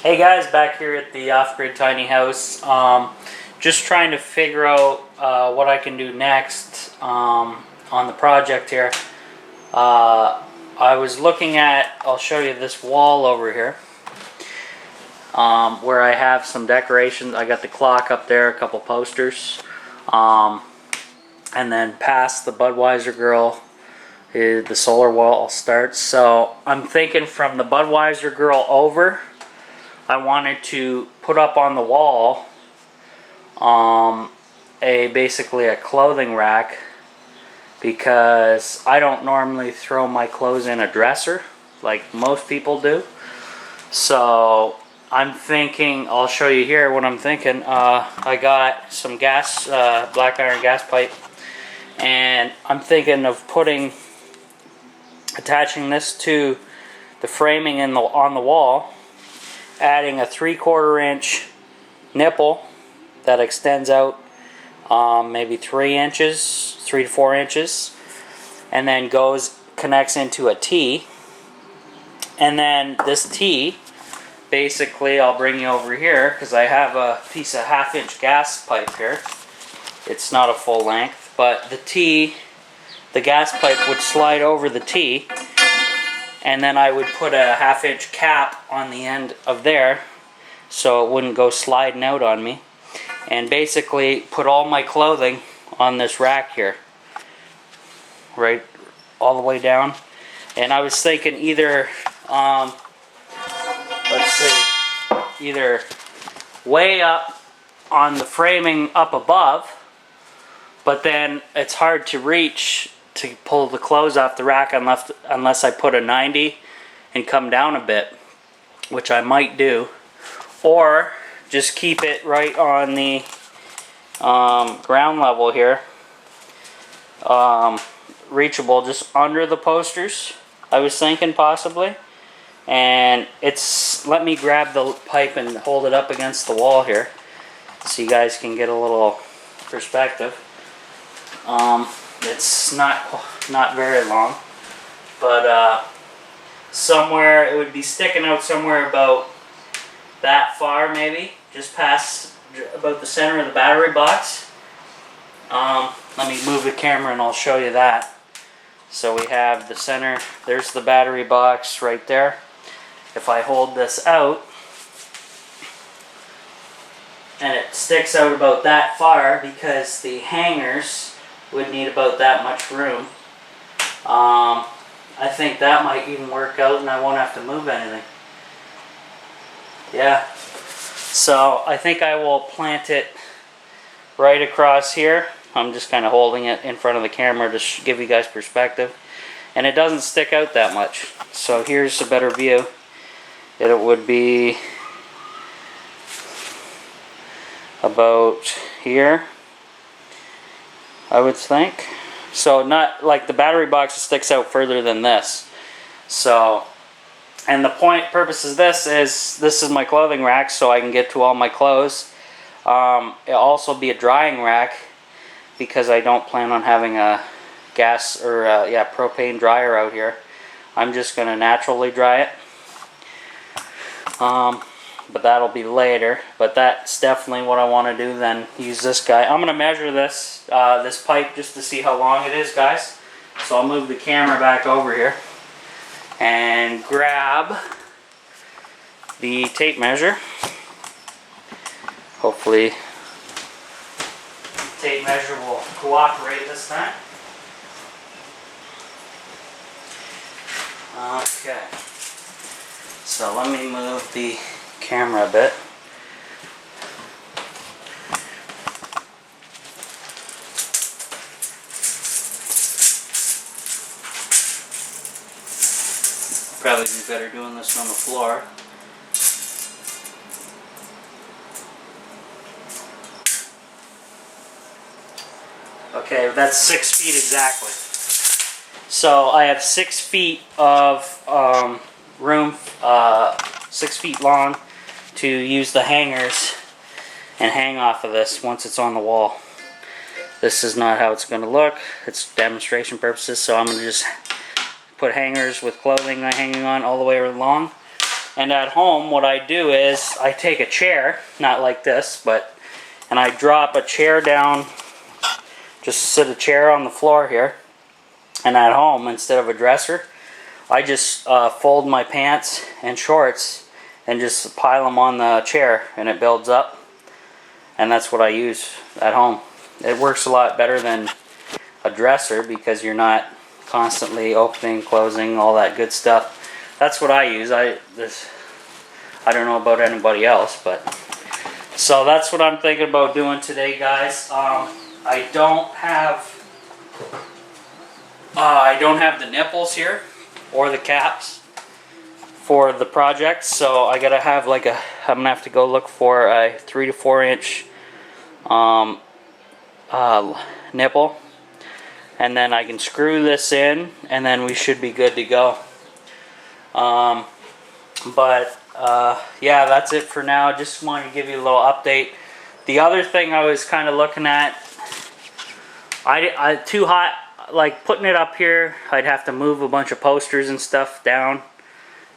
Hey guys, back here at the off-grid tiny house. Just trying to figure out what I can do next on the project here. I was looking at, I'll show you this wall over here, where I have some decorations. I got the clock up there, a couple posters, and then past the Budweiser Girl, the solar wall starts. So I'm thinking from the Budweiser Girl over, I wanted to put up on the wall basically a clothing rack, because I don't normally throw my clothes in a dresser like most people do. So I'm thinking, I'll show you here what I'm thinking. I got some gas, black iron gas pipe, and I'm thinking of attaching this to the framing on the wall, adding a 3/4 inch nipple that extends out maybe 3 to 4 inches, and then connects into a T. And then this T, basically, I'll bring you over here because I have a piece of 1/2 inch gas pipe here. It's not a full length, but the gas pipe would slide over the T, and then I would put a 1/2 inch cap on the end of there so it wouldn't go sliding out on me, and basically put all my clothing on this rack here, right all the way down. And I was thinking either either way up on the framing up above, but then it's hard to reach to pull the clothes off the rack unless I put a 90 and come down a bit, which I might do, or just keep it right on the ground level here, reachable just under the posters, I was thinking possibly. And let me grab the pipe and hold it up against the wall here so you guys can get a little perspective. It's not very long, but somewhere it would be sticking out somewhere about that far, maybe just past about the center of the battery box. Let me move the camera and I'll show you that. So we have the center, there's the battery box right there. If I hold this out, and it sticks out about that far because the hangers would need about that much room. I think that might even work out and I won't have to move anything. Yeah. So I think I will plant it right across here. I'm just kind of holding it in front of the camera to give you guys perspective. And it doesn't stick out that much. So here's a better view. It would be about here, I would think. So not like the battery box sticks out further than this. So, and the purpose of this is my clothing rack, so I can get to all my clothes. It'll also be a drying rack because I don't plan on having a gas or propane dryer out here. I'm just going to naturally dry it. But that'll be later. But that's definitely what I want to do then. Use this guy. I'm going to measure this pipe just to see how long it is, guys. So I'll move the camera back over here and grab the tape measure. Hopefully the tape measure will cooperate this time. Okay. So let me move the camera a bit. Probably be better doing this on the floor. Okay, that's 6 feet exactly. So I have 6 feet of room, 6 feet long, to use the hangers and hang off of this once it's on the wall. This is not how it's going to look. It's demonstration purposes, so I'm going to just put hangers with clothing hanging on all the way along. And at home, what I do is I take a chair, not like this, and I drop a chair down, just sit a chair on the floor here. And at home, instead of a dresser, I just fold my pants and shorts and just pile them on the chair, and it builds up. And that's what I use at home. It works a lot better than a dresser because you're not constantly opening, closing, all that good stuff. That's what I use. I don't know about anybody else, but so that's what I'm thinking about doing today, guys. I don't have the nipples here or the caps for the project, so I gotta have I'm gonna have to go look for a 3 to 4 inch nipple, and then I can screw this in, and then we should be good to go. Yeah, that's it for now. Just wanted to give you a little update. The other thing I was kind of looking at, too hot, like putting it up here, I'd have to move a bunch of posters and stuff down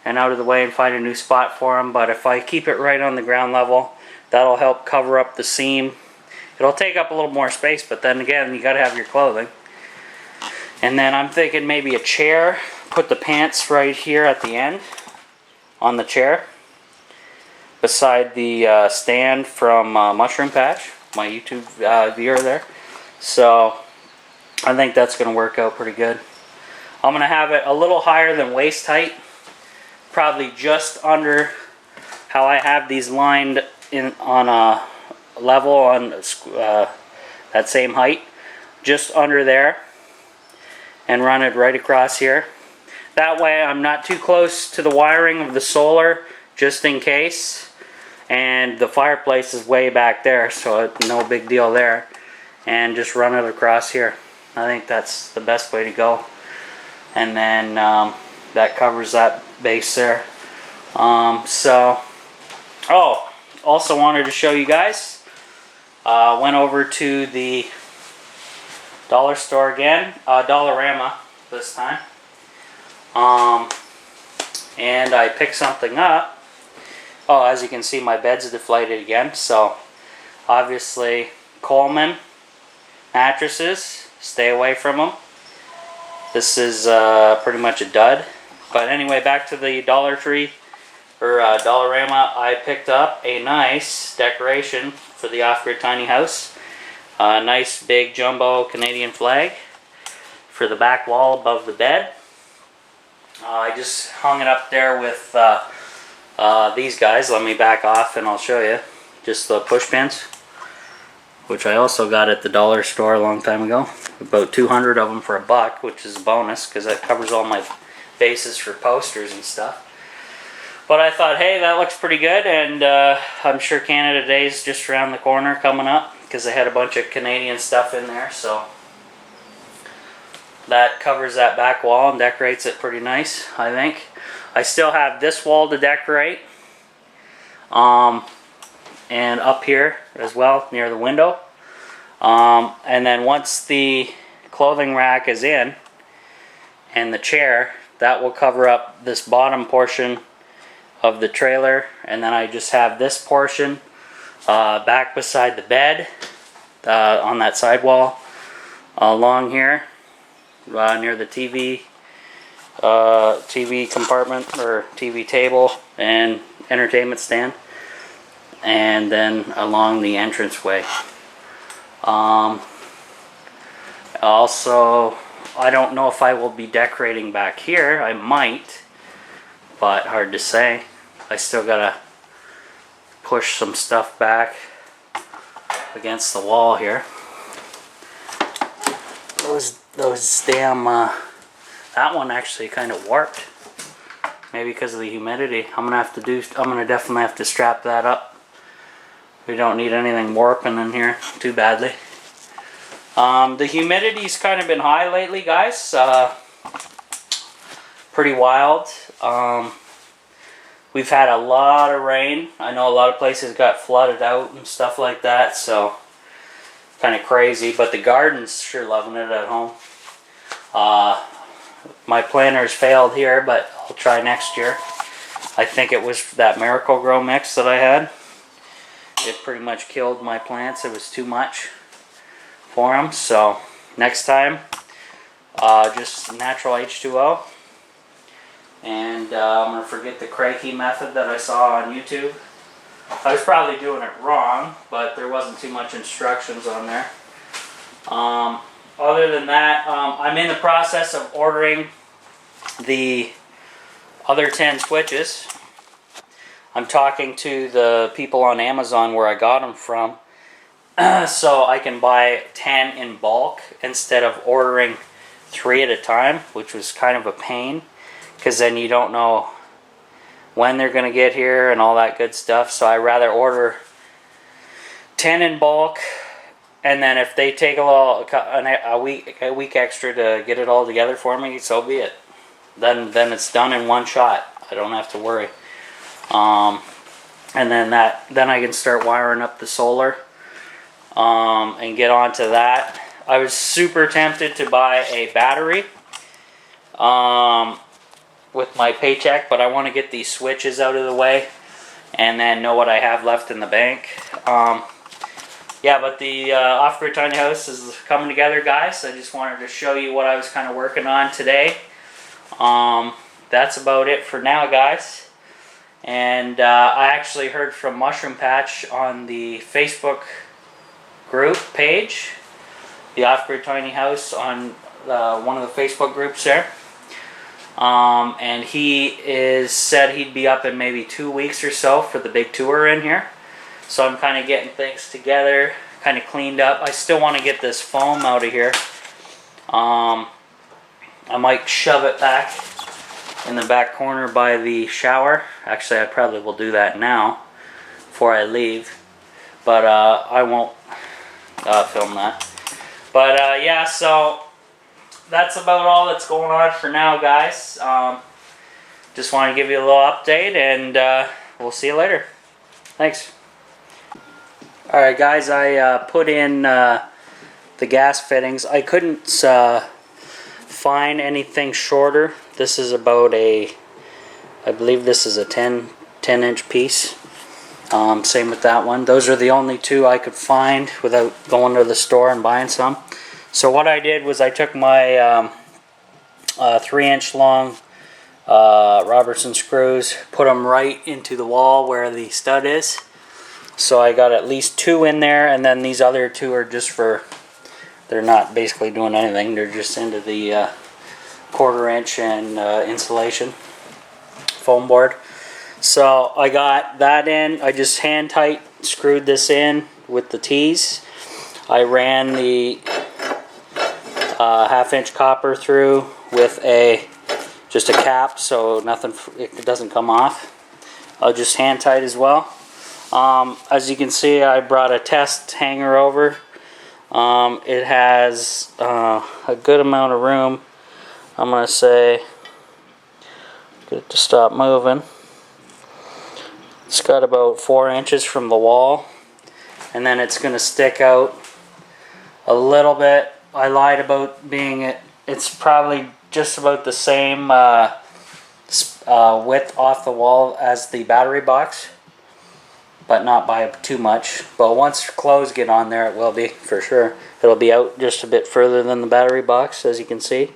and out of the way and find a new spot for them. But if I keep it right on the ground level, that'll help cover up the seam. It'll take up a little more space, but then again, you gotta have your clothing. And then I'm thinking maybe a chair, put the pants right here at the end on the chair beside the stand from Mushroom Patch, my YouTube viewer there. So I think that's going to work out pretty good. I'm going to have it a little higher than waist height, probably just under how I have these lined in on a level on that same height, just under there, and run it right across here. That way I'm not too close to the wiring of the solar, just in case. And the fireplace is way back there, so no big deal there. And just run it across here. I think that's the best way to go. And then that covers that base there. Also wanted to show you guys. Went over to the dollar store again, Dollarama this time. And I picked something up. Oh, as you can see, my bed's deflated again. So, obviously, Coleman mattresses. Stay away from them. This is pretty much a dud. But anyway, back to the Dollar Tree or Dollarama. I picked up a nice decoration for the off-grid tiny house. A nice big jumbo Canadian flag for the back wall above the bed. I just hung it up there with these guys. Let me back off and I'll show you. Just the push pins, which I also got at the dollar store a long time ago. About 200 of them for $1, which is a bonus because that covers all my bases for posters and stuff. But I thought, hey, that looks pretty good, and I'm sure Canada Day is just around the corner coming up because they had a bunch of Canadian stuff in there, so that covers that back wall and decorates it pretty nice, I think. I still have this wall to decorate, and up here as well near the window. And then once the clothing rack is in and the chair, that will cover up this bottom portion of the trailer, and then I just have this portion back beside the bed on that sidewall along here near the TV compartment or TV table and entertainment stand, and then along the entranceway. Also, I don't know if I will be decorating back here. I might, but hard to say. I still gotta push some stuff back against the wall here. Those damn that one actually kind of warped, maybe because of the humidity. I'm gonna definitely have to strap that up. We don't need anything warping in here too badly. The humidity's kind of been high lately, guys. Pretty wild. We've had a lot of rain. I know a lot of places got flooded out and stuff like that, so kind of crazy. But the garden's sure loving it at home. My planter's failed here, but I'll try next year. I think it was that Miracle Grow mix that I had. It pretty much killed my plants. It was too much for them. So next time, just natural H2O. And I'm going to forget the Craigslist method that I saw on YouTube. I was probably doing it wrong, but there wasn't too much instructions on there. Other than that, I'm in the process of ordering the other 10 switches. I'm talking to the people on Amazon where I got them from, so I can buy 10 in bulk instead of ordering 3 at a time, which was kind of a pain, because then you don't know when they're going to get here and all that good stuff. So I rather order 10 in bulk, and then if they take a week extra to get it all together for me, so be it. Then it's done in one shot. I don't have to worry. And then I can start wiring up the solar and get onto that. I was super tempted to buy a battery with my paycheck, but I want to get these switches out of the way and then know what I have left in the bank. Yeah, but the Off-Grid Tiny House is coming together, guys. I just wanted to show you what I was kind of working on today. That's about it for now, guys. And I actually heard from Mushroom Patch on the Facebook group page, the Off-Grid Tiny House, on one of the Facebook groups there. And he said he'd be up in maybe 2 weeks or so for the big tour in here. So I'm kind of getting things together, kind of cleaned up. I still want to get this foam out of here. I might shove it back in the back corner by the shower. Actually, I probably will do that now before I leave, but I won't film that. But yeah, so that's about all that's going on for now, guys. Just want to give you a little update, and we'll see you later. Thanks. Alright, guys, I put in the gas fittings. I couldn't find anything shorter. This is about I believe this is a 10-inch piece. Same with that one. Those are the only two I could find without going to the store and buying some. So what I did was I took my 3-inch long Robertson screws, put them right into the wall where the stud is. So I got at least 2 in there, and then these other 2 are just for, they're not basically doing anything, they're just into the 1/4 inch and insulation foam board. So I got that in. I just hand tight screwed this in with the T's. I ran the 1/2-inch copper through with just a cap, so it doesn't come off. I'll just hand tight as well. As you can see, I brought a test hanger over. It has a good amount of room. I'm going to say, get it to stop moving. It's got about 4 inches from the wall, and then it's going to stick out a little bit. I lied about it's probably just about the same width off the wall as the battery box, but not by too much. But once clothes get on there, it will be, for sure. It'll be out just a bit further than the battery box, as you can see.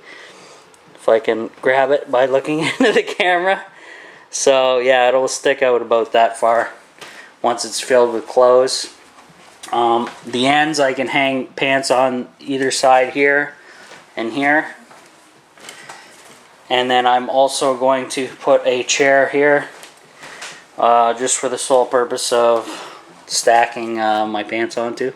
If I can grab it by looking into the camera. So yeah, it'll stick out about that far once it's filled with clothes. The ends, I can hang pants on either side here and here. And then I'm also going to put a chair here, just for the sole purpose of stacking my pants onto.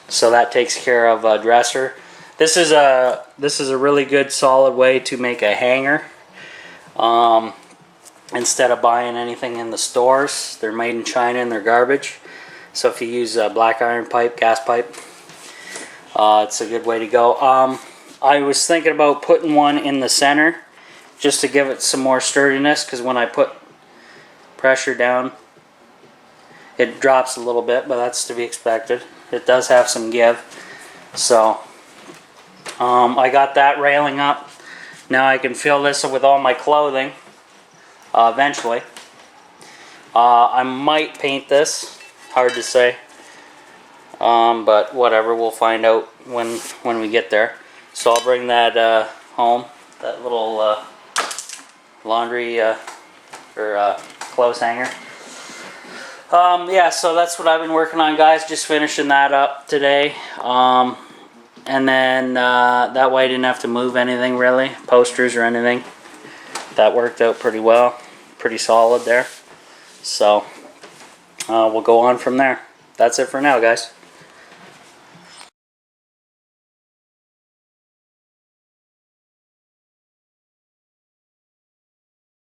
So that takes care of a dresser. This is a really good solid way to make a hanger. Instead of buying anything in the stores, they're made in China and they're garbage. So if you use a black iron pipe, gas pipe, it's a good way to go. I was thinking about putting one in the center just to give it some more sturdiness, because when I put pressure down, it drops a little bit, but that's to be expected. It does have some give. So I got that railing up. Now I can fill this with all my clothing eventually. I might paint this. Hard to say. But whatever, we'll find out when we get there. So I'll bring that home, that little laundry or clothes hanger. Yeah, so that's what I've been working on, guys. Just finishing that up today. And then that way I didn't have to move anything really, posters or anything. That worked out pretty well, pretty solid there. So we'll go on from there. That's it for now, guys.